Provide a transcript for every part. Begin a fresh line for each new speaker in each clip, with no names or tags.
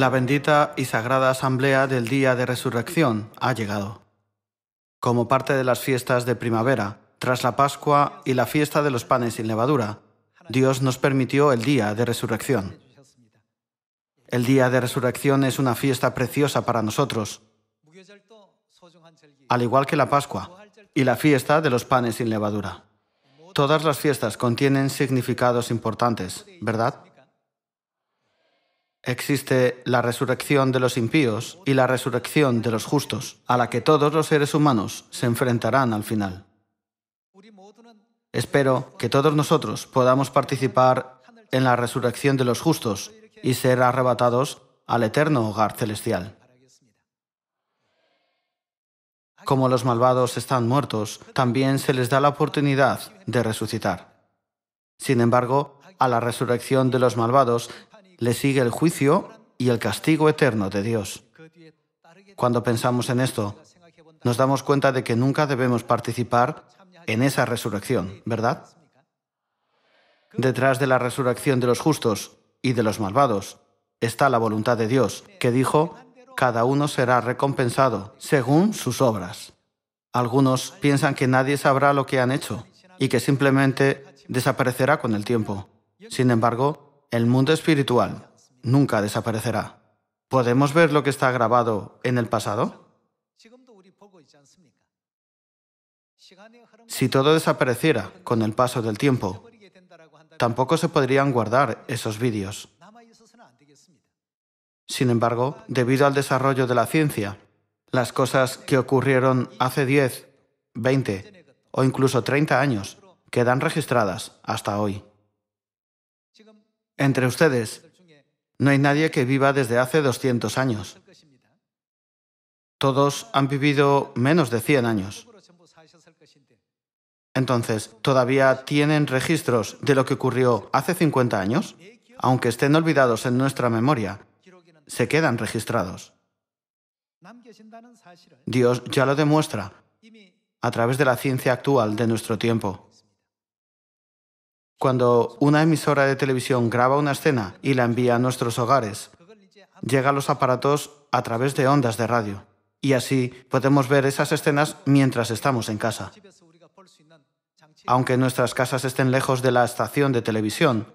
La bendita y sagrada asamblea del día de resurrección ha llegado. Como parte de las fiestas de primavera, tras la Pascua y la fiesta de los panes sin levadura, Dios nos permitió el día de resurrección. El día de resurrección es una fiesta preciosa para nosotros, al igual que la Pascua y la fiesta de los panes sin levadura. Todas las fiestas contienen significados importantes, ¿verdad? Existe la resurrección de los impíos y la resurrección de los justos, a la que todos los seres humanos se enfrentarán al final. Espero que todos nosotros podamos participar en la resurrección de los justos y ser arrebatados al eterno hogar celestial. Como los malvados están muertos, también se les da la oportunidad de resucitar. Sin embargo, a la resurrección de los malvados le sigue el juicio y el castigo eterno de Dios. Cuando pensamos en esto, nos damos cuenta de que nunca debemos participar en esa resurrección, ¿verdad? Detrás de la resurrección de los justos y de los malvados está la voluntad de Dios, que dijo: cada uno será recompensado según sus obras. Algunos piensan que nadie sabrá lo que han hecho y que simplemente desaparecerá con el tiempo. Sin embargo, el mundo espiritual nunca desaparecerá. ¿Podemos ver lo que está grabado en el pasado? Si todo desapareciera con el paso del tiempo, tampoco se podrían guardar esos vídeos. Sin embargo, debido al desarrollo de la ciencia, las cosas que ocurrieron hace 10, 20 o incluso 30 años quedan registradas hasta hoy. Entre ustedes, no hay nadie que viva desde hace 200 años. Todos han vivido menos de 100 años. Entonces, ¿todavía tienen registros de lo que ocurrió hace 50 años? Aunque estén olvidados en nuestra memoria, se quedan registrados. Dios ya lo demuestra a través de la ciencia actual de nuestro tiempo. Cuando una emisora de televisión graba una escena y la envía a nuestros hogares, llega a los aparatos a través de ondas de radio. Y así podemos ver esas escenas mientras estamos en casa. Aunque nuestras casas estén lejos de la estación de televisión,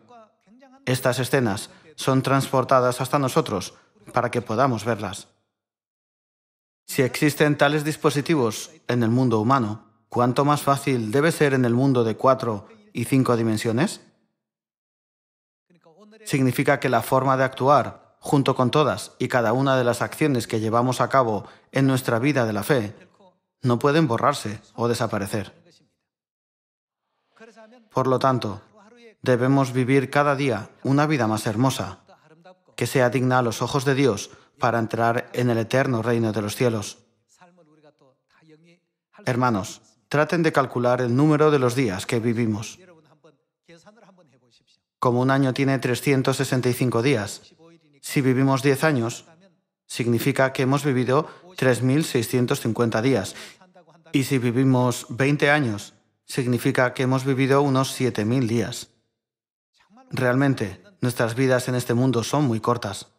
estas escenas son transportadas hasta nosotros para que podamos verlas. Si existen tales dispositivos en el mundo humano, ¿cuánto más fácil debe ser en el mundo de 4 y 5 dimensiones? Significa que la forma de actuar, junto con todas y cada una de las acciones que llevamos a cabo en nuestra vida de la fe, no pueden borrarse o desaparecer. Por lo tanto, debemos vivir cada día una vida más hermosa, que sea digna a los ojos de Dios para entrar en el eterno reino de los cielos. Hermanos, traten de calcular el número de los días que vivimos. Como un año tiene 365 días, si vivimos 10 años, significa que hemos vivido 3.650 días. Y si vivimos 20 años, significa que hemos vivido unos 7.000 días. Realmente, nuestras vidas en este mundo son muy cortas.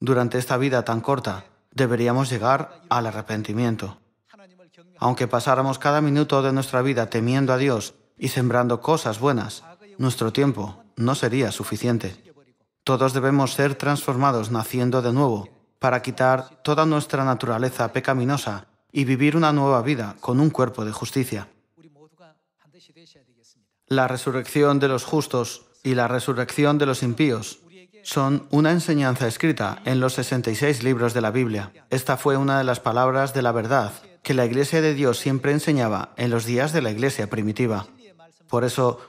Durante esta vida tan corta, deberíamos llegar al arrepentimiento. Aunque pasáramos cada minuto de nuestra vida temiendo a Dios y sembrando cosas buenas, nuestro tiempo no sería suficiente. Todos debemos ser transformados naciendo de nuevo para quitar toda nuestra naturaleza pecaminosa y vivir una nueva vida con un cuerpo de justicia. La resurrección de los justos y la resurrección de los impíos son una enseñanza escrita en los 66 libros de la Biblia. Esta fue una de las palabras de la verdad que la Iglesia de Dios siempre enseñaba en los días de la Iglesia primitiva. Por eso,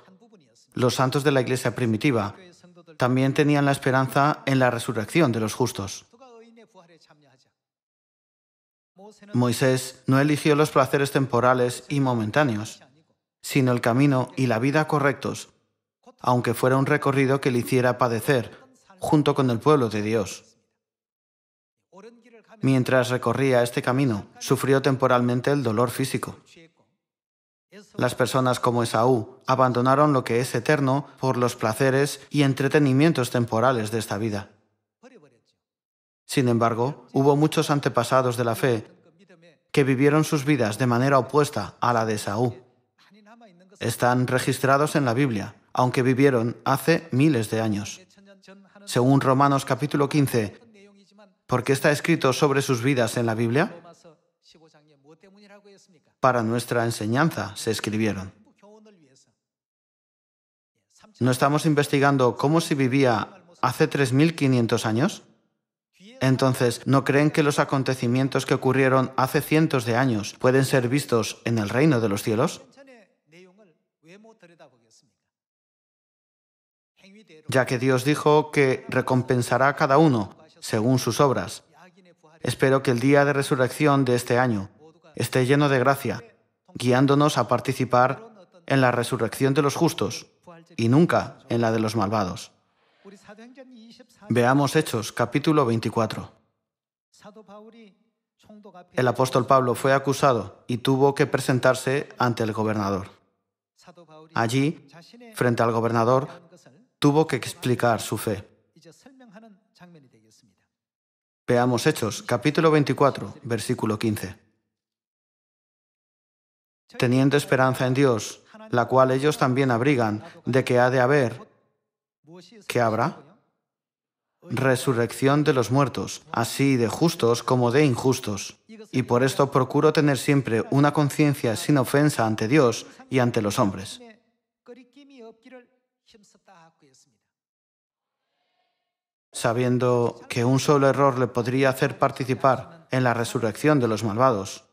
los santos de la Iglesia primitiva también tenían la esperanza en la resurrección de los justos. Moisés no eligió los placeres temporales y momentáneos, sino el camino y la vida correctos, aunque fuera un recorrido que le hiciera padecer junto con el pueblo de Dios. Mientras recorría este camino, sufrió temporalmente el dolor físico. Las personas como Esaú abandonaron lo que es eterno por los placeres y entretenimientos temporales de esta vida. Sin embargo, hubo muchos antepasados de la fe que vivieron sus vidas de manera opuesta a la de Esaú. Están registrados en la Biblia, aunque vivieron hace miles de años. Según Romanos capítulo 15, ¿por qué está escrito sobre sus vidas en la Biblia? Para nuestra enseñanza se escribieron. ¿No estamos investigando cómo se vivía hace 3.500 años? Entonces, ¿no creen que los acontecimientos que ocurrieron hace cientos de años pueden ser vistos en el reino de los cielos? Ya que Dios dijo que recompensará a cada uno según sus obras. Espero que el día de resurrección de este año esté lleno de gracia, guiándonos a participar en la resurrección de los justos y nunca en la de los malvados. Veamos Hechos, capítulo 24. El apóstol Pablo fue acusado y tuvo que presentarse ante el gobernador. Allí, frente al gobernador, tuvo que explicar su fe. Veamos Hechos, capítulo 24, versículo 15. Teniendo esperanza en Dios, la cual ellos también abrigan, de que ha de haber, ¿qué habrá? Resurrección de los muertos, así de justos como de injustos. Y por esto procuro tener siempre una conciencia sin ofensa ante Dios y ante los hombres. Sabiendo que un solo error le podría hacer participar en la resurrección de los malvados,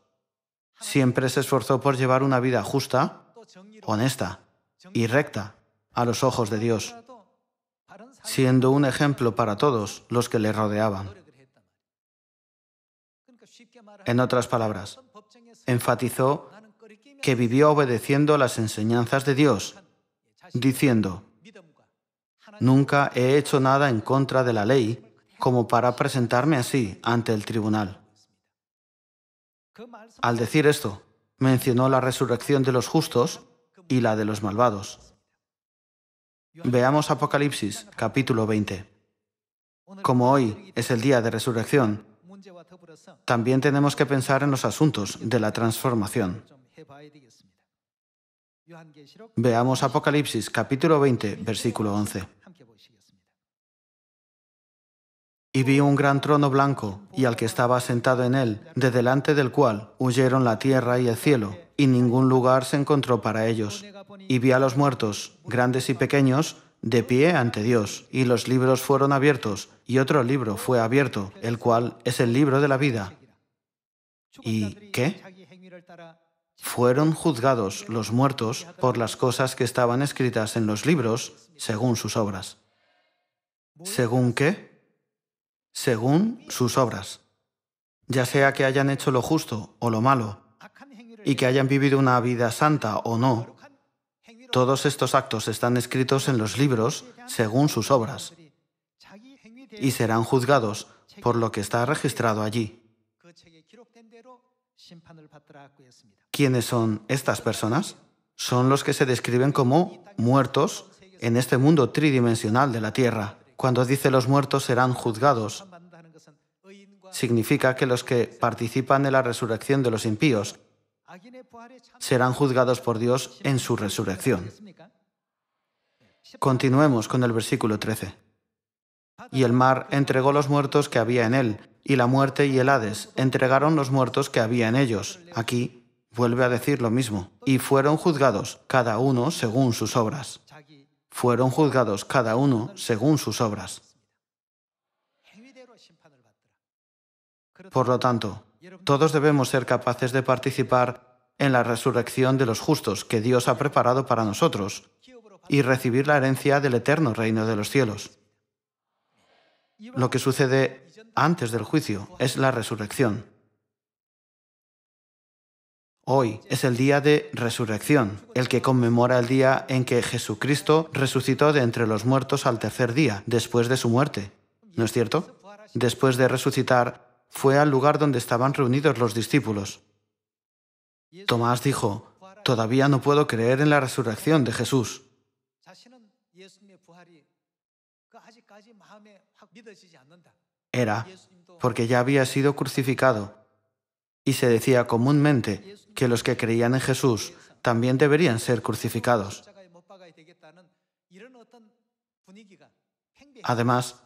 siempre se esforzó por llevar una vida justa, honesta y recta a los ojos de Dios, siendo un ejemplo para todos los que le rodeaban. En otras palabras, enfatizó que vivió obedeciendo las enseñanzas de Dios, diciendo: nunca he hecho nada en contra de la ley como para presentarme así ante el tribunal. Al decir esto, mencionó la resurrección de los justos y la de los malvados. Veamos Apocalipsis, capítulo 20. Como hoy es el día de resurrección, también tenemos que pensar en los asuntos de la transformación. Veamos Apocalipsis, capítulo 20, versículo 11. Y vi un gran trono blanco, y al que estaba sentado en él, de delante del cual huyeron la tierra y el cielo, y ningún lugar se encontró para ellos. Y vi a los muertos, grandes y pequeños, de pie ante Dios, y los libros fueron abiertos, y otro libro fue abierto, el cual es el libro de la vida. ¿Y qué? Fueron juzgados los muertos por las cosas que estaban escritas en los libros, según sus obras. ¿Según qué? Según sus obras. Ya sea que hayan hecho lo justo o lo malo, y que hayan vivido una vida santa o no, todos estos actos están escritos en los libros según sus obras, y serán juzgados por lo que está registrado allí. ¿Quiénes son estas personas? Son los que se describen como muertos en este mundo tridimensional de la tierra. Cuando dice los muertos serán juzgados, significa que los que participan en la resurrección de los impíos serán juzgados por Dios en su resurrección. Continuemos con el versículo 13. Y el mar entregó los muertos que había en él, y la muerte y el Hades entregaron los muertos que había en ellos. Aquí vuelve a decir lo mismo. Y fueron juzgados, cada uno según sus obras. Fueron juzgados cada uno según sus obras. Por lo tanto, todos debemos ser capaces de participar en la resurrección de los justos que Dios ha preparado para nosotros y recibir la herencia del eterno reino de los cielos. Lo que sucede antes del juicio es la resurrección. Hoy es el día de resurrección, el que conmemora el día en que Jesucristo resucitó de entre los muertos al tercer día, después de su muerte. ¿No es cierto? Después de resucitar, fue al lugar donde estaban reunidos los discípulos. Tomás dijo: todavía no puedo creer en la resurrección de Jesús. era porque ya había sido crucificado, y se decía comúnmente que los que creían en Jesús también deberían ser crucificados. Además,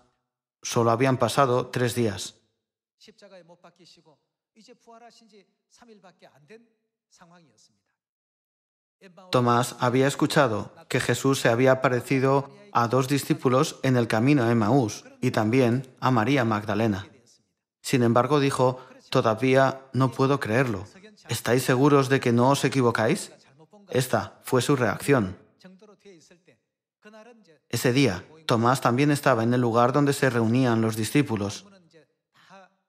solo habían pasado 3 días. Tomás había escuchado que Jesús se había aparecido a 2 discípulos en el camino a Emaús y también a María Magdalena. Sin embargo, dijo, «Todavía no puedo creerlo. ¿Estáis seguros de que no os equivocáis?» Esta fue su reacción. Ese día, Tomás también estaba en el lugar donde se reunían los discípulos.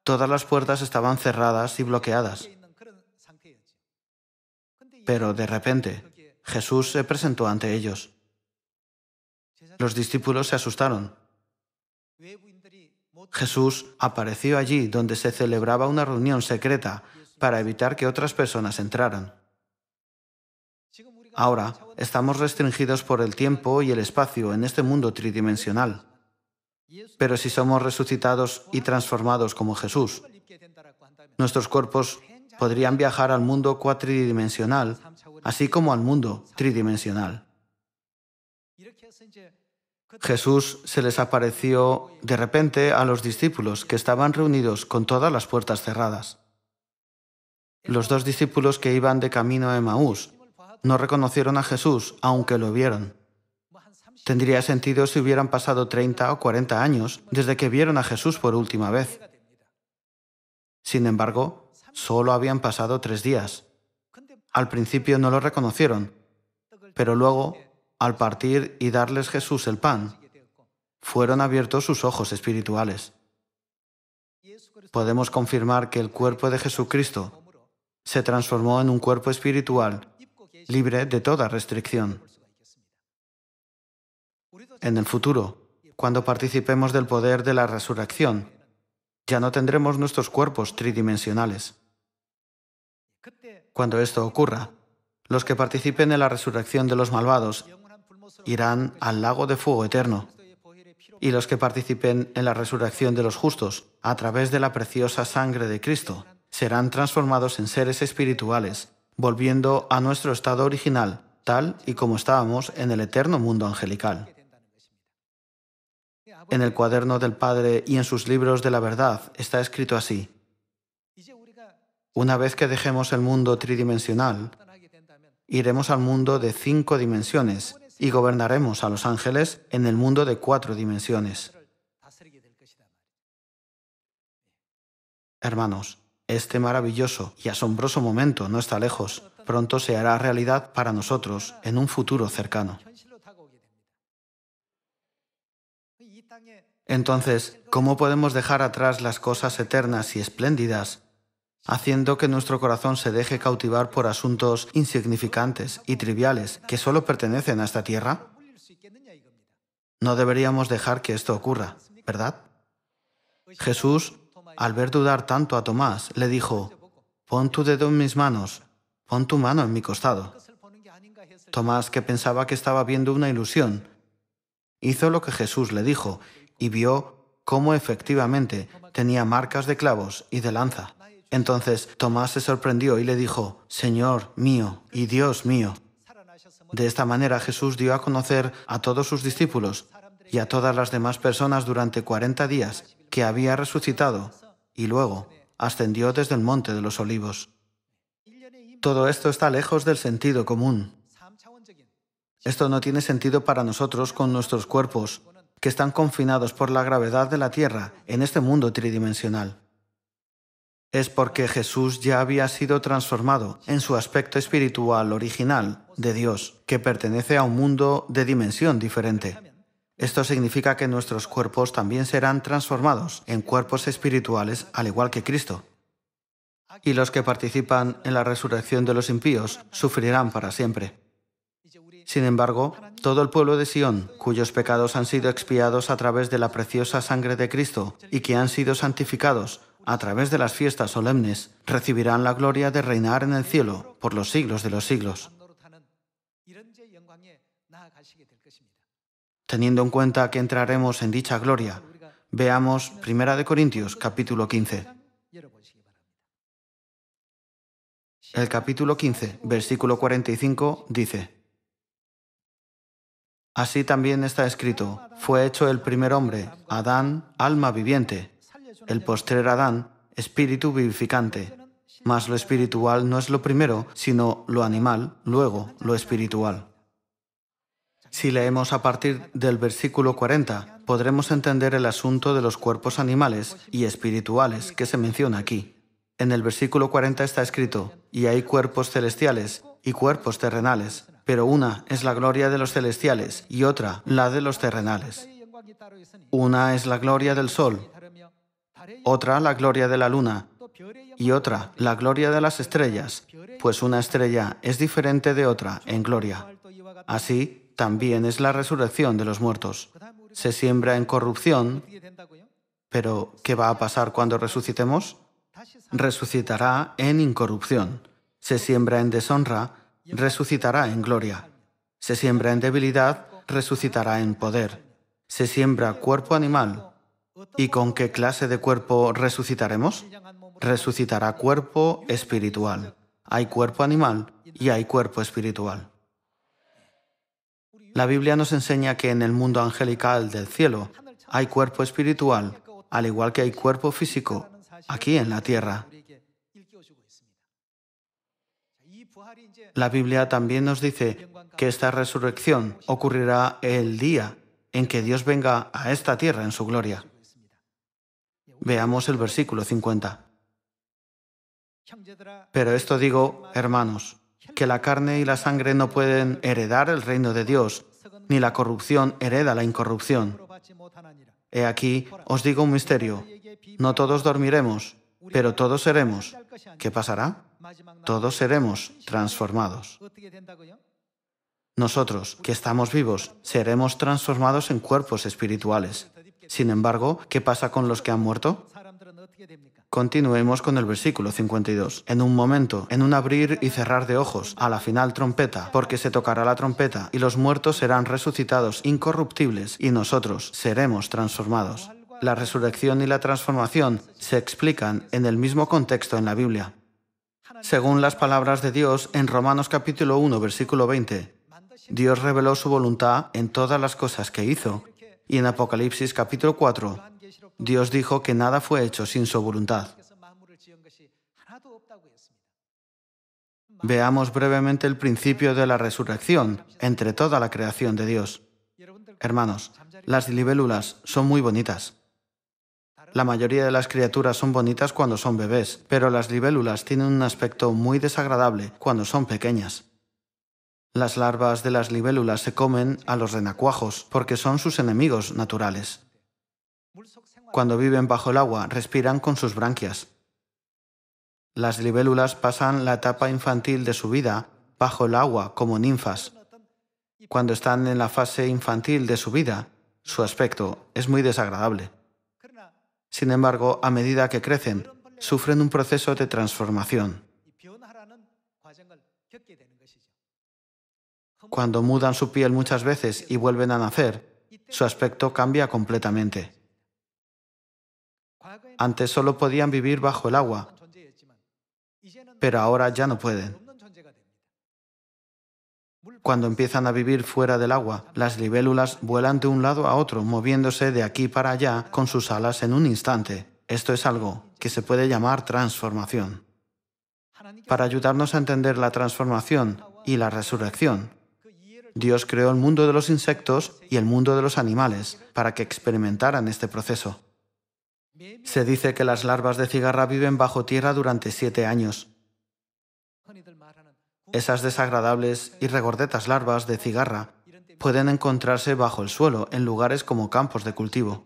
Todas las puertas estaban cerradas y bloqueadas. Pero de repente, Jesús se presentó ante ellos. Los discípulos se asustaron. Jesús apareció allí donde se celebraba una reunión secreta para evitar que otras personas entraran. Ahora, estamos restringidos por el tiempo y el espacio en este mundo tridimensional. Pero si somos resucitados y transformados como Jesús, nuestros cuerpos podrían viajar al mundo cuatridimensional, así como al mundo tridimensional. Jesús se les apareció de repente a los discípulos que estaban reunidos con todas las puertas cerradas. Los 2 discípulos que iban de camino a Emaús no reconocieron a Jesús, aunque lo vieron. Tendría sentido si hubieran pasado 30 o 40 años desde que vieron a Jesús por última vez. Sin embargo, solo habían pasado 3 días. Al principio no lo reconocieron, pero luego, al partir y darles Jesús el pan, fueron abiertos sus ojos espirituales. Podemos confirmar que el cuerpo de Jesucristo se transformó en un cuerpo espiritual libre de toda restricción. En el futuro, cuando participemos del poder de la resurrección, ya no tendremos nuestros cuerpos tridimensionales. Cuando esto ocurra, los que participen en la resurrección de los malvados irán al lago de fuego eterno, y los que participen en la resurrección de los justos a través de la preciosa sangre de Cristo serán transformados en seres espirituales, volviendo a nuestro estado original, tal y como estábamos en el eterno mundo angelical. En el cuaderno del Padre y en sus libros de la verdad está escrito así: una vez que dejemos el mundo tridimensional, iremos al mundo de 5 dimensiones y gobernaremos a los ángeles en el mundo de 4 dimensiones. Hermanos, este maravilloso y asombroso momento no está lejos. Pronto se hará realidad para nosotros en un futuro cercano. Entonces, ¿cómo podemos dejar atrás las cosas eternas y espléndidas, haciendo que nuestro corazón se deje cautivar por asuntos insignificantes y triviales que solo pertenecen a esta tierra? No deberíamos dejar que esto ocurra, ¿verdad? Jesús, al ver dudar tanto a Tomás, le dijo: «Pon tu dedo en mis manos, pon tu mano en mi costado». Tomás, que pensaba que estaba viendo una ilusión, hizo lo que Jesús le dijo y vio cómo efectivamente tenía marcas de clavos y de lanza. Entonces Tomás se sorprendió y le dijo: «Señor mío y Dios mío». De esta manera Jesús dio a conocer a todos sus discípulos y a todas las demás personas durante 40 días que había resucitado y luego ascendió desde el Monte de los Olivos. Todo esto está lejos del sentido común. Esto no tiene sentido para nosotros con nuestros cuerpos, que están confinados por la gravedad de la Tierra en este mundo tridimensional. Es porque Jesús ya había sido transformado en su aspecto espiritual original de Dios, que pertenece a un mundo de dimensión diferente. Esto significa que nuestros cuerpos también serán transformados en cuerpos espirituales al igual que Cristo. Y los que participan en la resurrección de los impíos sufrirán para siempre. Sin embargo, todo el pueblo de Sión, cuyos pecados han sido expiados a través de la preciosa sangre de Cristo y que han sido santificados a través de las fiestas solemnes, recibirán la gloria de reinar en el cielo por los siglos de los siglos. Teniendo en cuenta que entraremos en dicha gloria, Veamos 1 Corintios, capítulo 15. El capítulo 15, versículo 45, dice: Así también está escrito, fue hecho el primer hombre, Adán, alma viviente, el postrer Adán, espíritu vivificante. Mas lo espiritual no es lo primero, sino lo animal, luego lo espiritual. Si leemos a partir del versículo 40, podremos entender el asunto de los cuerpos animales y espirituales que se menciona aquí. En el versículo 40 está escrito, y hay cuerpos celestiales y cuerpos terrenales, pero una es la gloria de los celestiales y otra la de los terrenales. Una es la gloria del sol, otra la gloria de la luna, y otra la gloria de las estrellas, pues una estrella es diferente de otra en gloria. Así también es la resurrección de los muertos. Se siembra en corrupción, pero ¿qué va a pasar cuando resucitemos? Resucitará en incorrupción. Se siembra en deshonra, resucitará en gloria. Se siembra en debilidad, resucitará en poder. Se siembra cuerpo animal. ¿Y con qué clase de cuerpo resucitaremos? Resucitará cuerpo espiritual. Hay cuerpo animal y hay cuerpo espiritual. La Biblia nos enseña que en el mundo angelical del cielo hay cuerpo espiritual, al igual que hay cuerpo físico aquí en la tierra. La Biblia también nos dice que esta resurrección ocurrirá el día en que Dios venga a esta tierra en su gloria. Veamos el versículo 50. Pero esto digo, hermanos, que la carne y la sangre no pueden heredar el reino de Dios, ni la corrupción hereda la incorrupción. He aquí, os digo un misterio, no todos dormiremos, pero todos seremos. ¿Qué pasará? Todos seremos transformados. Nosotros, que estamos vivos, seremos transformados en cuerpos espirituales. Sin embargo, ¿qué pasa con los que han muerto? Continuemos con el versículo 52. En un momento, en un abrir y cerrar de ojos, a la final trompeta, porque se tocará la trompeta, y los muertos serán resucitados incorruptibles, y nosotros seremos transformados. La resurrección y la transformación se explican en el mismo contexto en la Biblia. Según las palabras de Dios en Romanos capítulo 1, versículo 20, Dios reveló su voluntad en todas las cosas que hizo, y en Apocalipsis capítulo 4, Dios dijo que nada fue hecho sin su voluntad. Veamos brevemente el principio de la resurrección entre toda la creación de Dios. Hermanos, las libélulas son muy bonitas. La mayoría de las criaturas son bonitas cuando son bebés, pero las libélulas tienen un aspecto muy desagradable cuando son pequeñas. Las larvas de las libélulas se comen a los renacuajos porque son sus enemigos naturales. Cuando viven bajo el agua, respiran con sus branquias. Las libélulas pasan la etapa infantil de su vida bajo el agua como ninfas. Cuando están en la fase infantil de su vida, su aspecto es muy desagradable. Sin embargo, a medida que crecen, sufren un proceso de transformación. Cuando mudan su piel muchas veces y vuelven a nacer, su aspecto cambia completamente. Antes solo podían vivir bajo el agua, pero ahora ya no pueden. Cuando empiezan a vivir fuera del agua, las libélulas vuelan de un lado a otro, moviéndose de aquí para allá con sus alas en un instante. Esto es algo que se puede llamar transformación. Para ayudarnos a entender la transformación y la resurrección, Dios creó el mundo de los insectos y el mundo de los animales para que experimentaran este proceso. Se dice que las larvas de cigarra viven bajo tierra durante 7 años. Esas desagradables y regordetas larvas de cigarra pueden encontrarse bajo el suelo en lugares como campos de cultivo.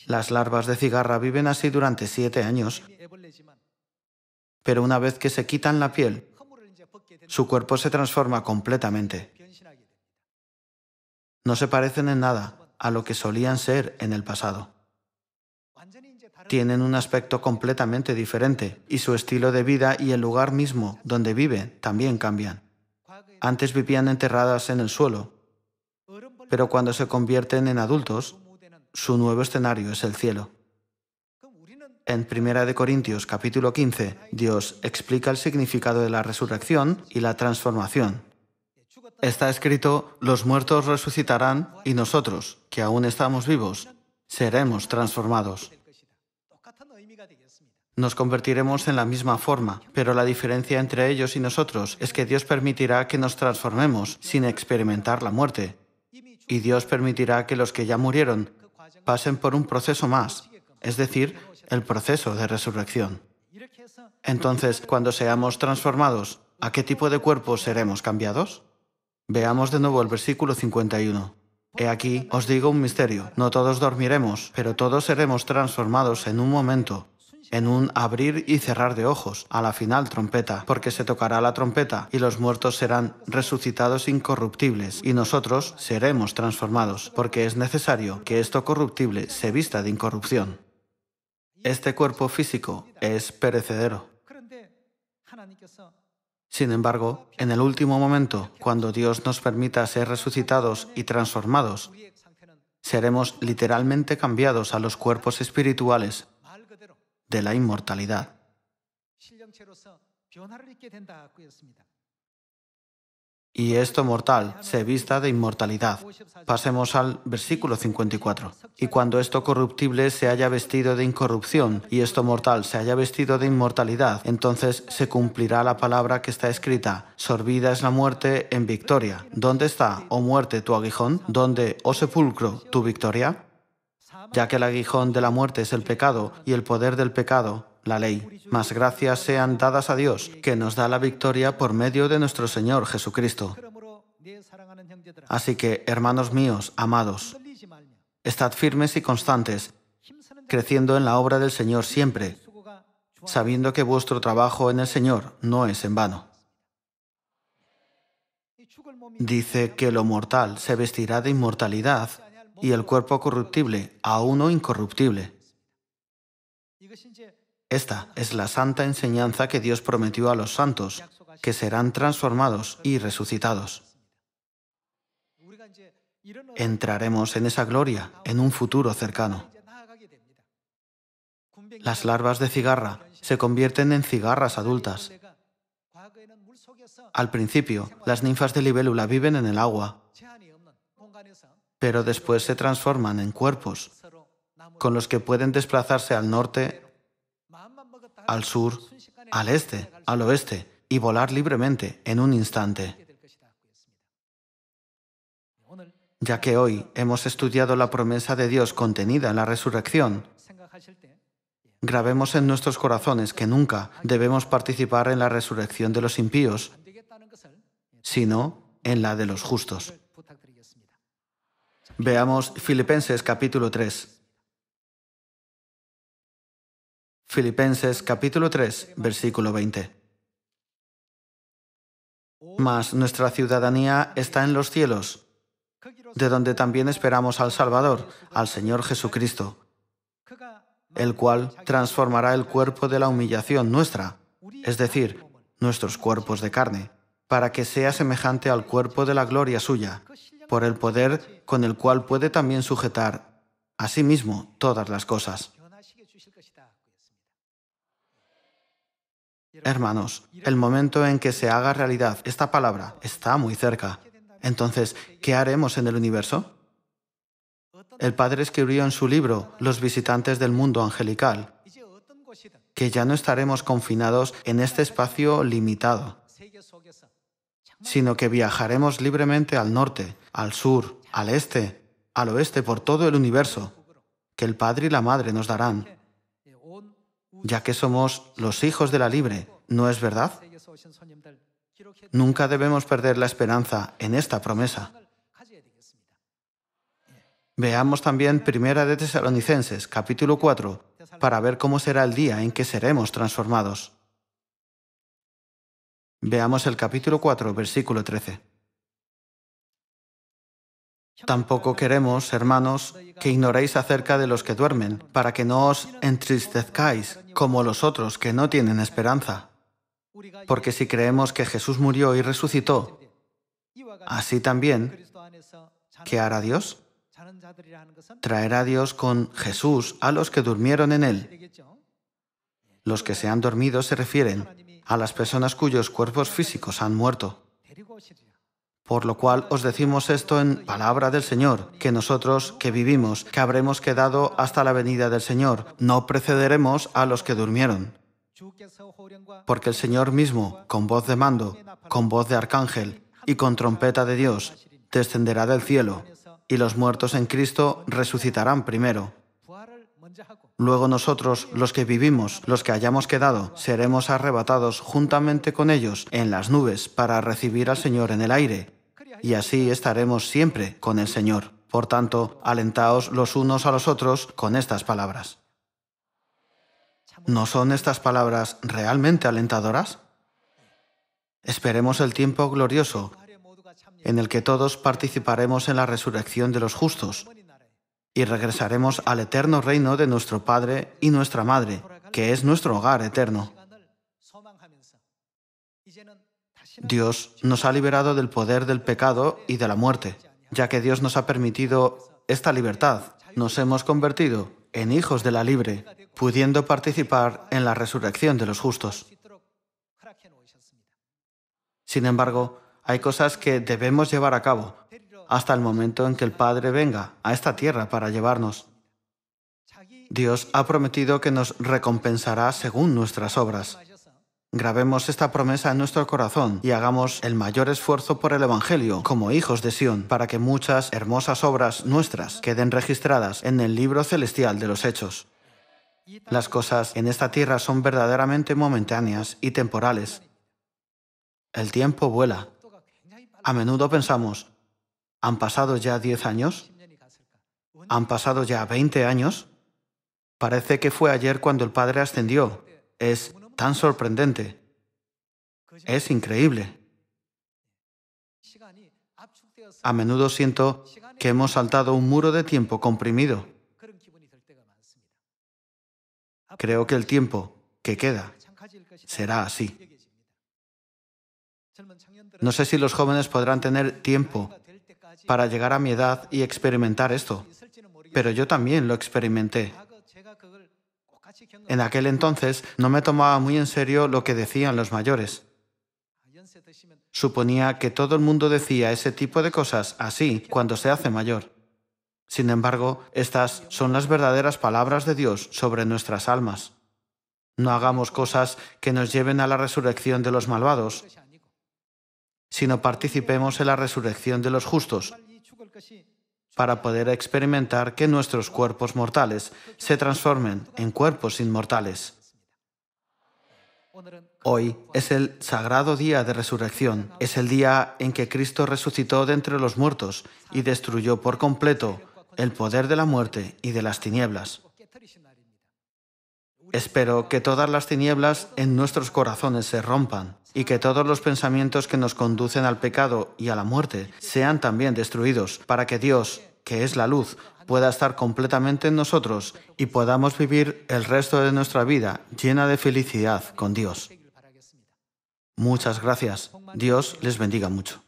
Las larvas de cigarra viven así durante 7 años, pero una vez que se quitan la piel, su cuerpo se transforma completamente. No se parecen en nada a lo que solían ser en el pasado. Tienen un aspecto completamente diferente y su estilo de vida y el lugar mismo donde viven también cambian. Antes vivían enterradas en el suelo, pero cuando se convierten en adultos, su nuevo escenario es el cielo. En 1 Corintios capítulo 15, Dios explica el significado de la resurrección y la transformación. Está escrito: los muertos resucitarán y nosotros, que aún estamos vivos, seremos transformados. Nos convertiremos en la misma forma, pero la diferencia entre ellos y nosotros es que Dios permitirá que nos transformemos sin experimentar la muerte. Y Dios permitirá que los que ya murieron pasen por un proceso más, es decir, el proceso de resurrección. Entonces, cuando seamos transformados, ¿a qué tipo de cuerpo seremos cambiados? Veamos de nuevo el versículo 51. He aquí, os digo un misterio. No todos dormiremos, pero todos seremos transformados en un momento, en un abrir y cerrar de ojos, a la final trompeta, porque se tocará la trompeta y los muertos serán resucitados incorruptibles y nosotros seremos transformados, porque es necesario que esto corruptible se vista de incorrupción. Este cuerpo físico es perecedero. Sin embargo, en el último momento, cuando Dios nos permita ser resucitados y transformados, seremos literalmente cambiados a los cuerpos espirituales de la inmortalidad. Y esto mortal se vista de inmortalidad. Pasemos al versículo 54. Y cuando esto corruptible se haya vestido de incorrupción y esto mortal se haya vestido de inmortalidad, entonces se cumplirá la palabra que está escrita: sorbida es la muerte en victoria. ¿Dónde está, oh muerte, tu aguijón? ¿Dónde, oh sepulcro, tu victoria? Ya que el aguijón de la muerte es el pecado y el poder del pecado, la ley. Mas gracias sean dadas a Dios, que nos da la victoria por medio de nuestro Señor Jesucristo. Así que, hermanos míos, amados, estad firmes y constantes, creciendo en la obra del Señor siempre, sabiendo que vuestro trabajo en el Señor no es en vano. Dice que lo mortal se vestirá de inmortalidad y el cuerpo corruptible a uno incorruptible. Esta es la santa enseñanza que Dios prometió a los santos, que serán transformados y resucitados. Entraremos en esa gloria en un futuro cercano. Las larvas de cigarra se convierten en cigarras adultas. Al principio, las ninfas de libélula viven en el agua, pero después se transforman en cuerpos, con los que pueden desplazarse al norte, al sur, al este, al oeste, y volar libremente en un instante. Ya que hoy hemos estudiado la promesa de Dios contenida en la resurrección, grabemos en nuestros corazones que nunca debemos participar en la resurrección de los impíos, sino en la de los justos. Veamos Filipenses capítulo 3. Filipenses capítulo 3, versículo 20. Mas nuestra ciudadanía está en los cielos, de donde también esperamos al Salvador, al Señor Jesucristo, el cual transformará el cuerpo de la humillación nuestra, es decir, nuestros cuerpos de carne, para que sea semejante al cuerpo de la gloria suya, por el poder con el cual puede también sujetar a sí mismo todas las cosas. Hermanos, el momento en que se haga realidad esta palabra está muy cerca. Entonces, ¿qué haremos en el universo? El Padre escribió en su libro, Los visitantes del mundo angelical, que ya no estaremos confinados en este espacio limitado, sino que viajaremos libremente al norte, al sur, al este, al oeste, por todo el universo, que el Padre y la Madre nos darán, ya que somos los hijos de la libre, ¿no es verdad? Nunca debemos perder la esperanza en esta promesa. Veamos también 1 Tesalonicenses, capítulo 4, para ver cómo será el día en que seremos transformados. Veamos el capítulo 4, versículo 13. Tampoco queremos, hermanos, que ignoréis acerca de los que duermen, para que no os entristezcáis como los otros que no tienen esperanza. Porque si creemos que Jesús murió y resucitó, así también ¿Qué hará Dios? Traerá Dios con Jesús a los que durmieron en Él. Los que se han dormido se refieren a las personas cuyos cuerpos físicos han muerto. Por lo cual os decimos esto en palabra del Señor, que nosotros que vivimos, que habremos quedado hasta la venida del Señor, no precederemos a los que durmieron. Porque el Señor mismo, con voz de mando, con voz de arcángel y con trompeta de Dios, descenderá del cielo, y los muertos en Cristo resucitarán primero. Luego nosotros, los que vivimos, los que hayamos quedado, seremos arrebatados juntamente con ellos en las nubes para recibir al Señor en el aire, y así estaremos siempre con el Señor. Por tanto, alentaos los unos a los otros con estas palabras. ¿No son estas palabras realmente alentadoras? Esperemos el tiempo glorioso en el que todos participaremos en la resurrección de los justos y regresaremos al eterno reino de nuestro Padre y nuestra Madre, que es nuestro hogar eterno. Dios nos ha liberado del poder del pecado y de la muerte. Ya que Dios nos ha permitido esta libertad, nos hemos convertido en hijos de la libre, pudiendo participar en la resurrección de los justos. Sin embargo, hay cosas que debemos llevar a cabo hasta el momento en que el Padre venga a esta tierra para llevarnos. Dios ha prometido que nos recompensará según nuestras obras. Grabemos esta promesa en nuestro corazón y hagamos el mayor esfuerzo por el Evangelio como hijos de Sión, para que muchas hermosas obras nuestras queden registradas en el libro celestial de los Hechos. Las cosas en esta tierra son verdaderamente momentáneas y temporales. El tiempo vuela. A menudo pensamos, ¿han pasado ya 10 años? ¿Han pasado ya 20 años? Parece que fue ayer cuando el Padre ascendió. Es tan sorprendente. Es increíble. A menudo siento que hemos saltado un muro de tiempo comprimido. Creo que el tiempo que queda será así. No sé si los jóvenes podrán tener tiempo para llegar a mi edad y experimentar esto, pero yo también lo experimenté. En aquel entonces no me tomaba muy en serio lo que decían los mayores. Suponía que todo el mundo decía ese tipo de cosas así cuando se hace mayor. Sin embargo, estas son las verdaderas palabras de Dios sobre nuestras almas. No hagamos cosas que nos lleven a la resurrección de los malvados, sino participemos en la resurrección de los justos, para poder experimentar que nuestros cuerpos mortales se transformen en cuerpos inmortales. Hoy es el sagrado día de resurrección. Es el día en que Cristo resucitó de entre los muertos y destruyó por completo el poder de la muerte y de las tinieblas. Espero que todas las tinieblas en nuestros corazones se rompan y que todos los pensamientos que nos conducen al pecado y a la muerte sean también destruidos, para que Dios, que es la luz, pueda estar completamente en nosotros y podamos vivir el resto de nuestra vida llena de felicidad con Dios. Muchas gracias. Dios les bendiga mucho.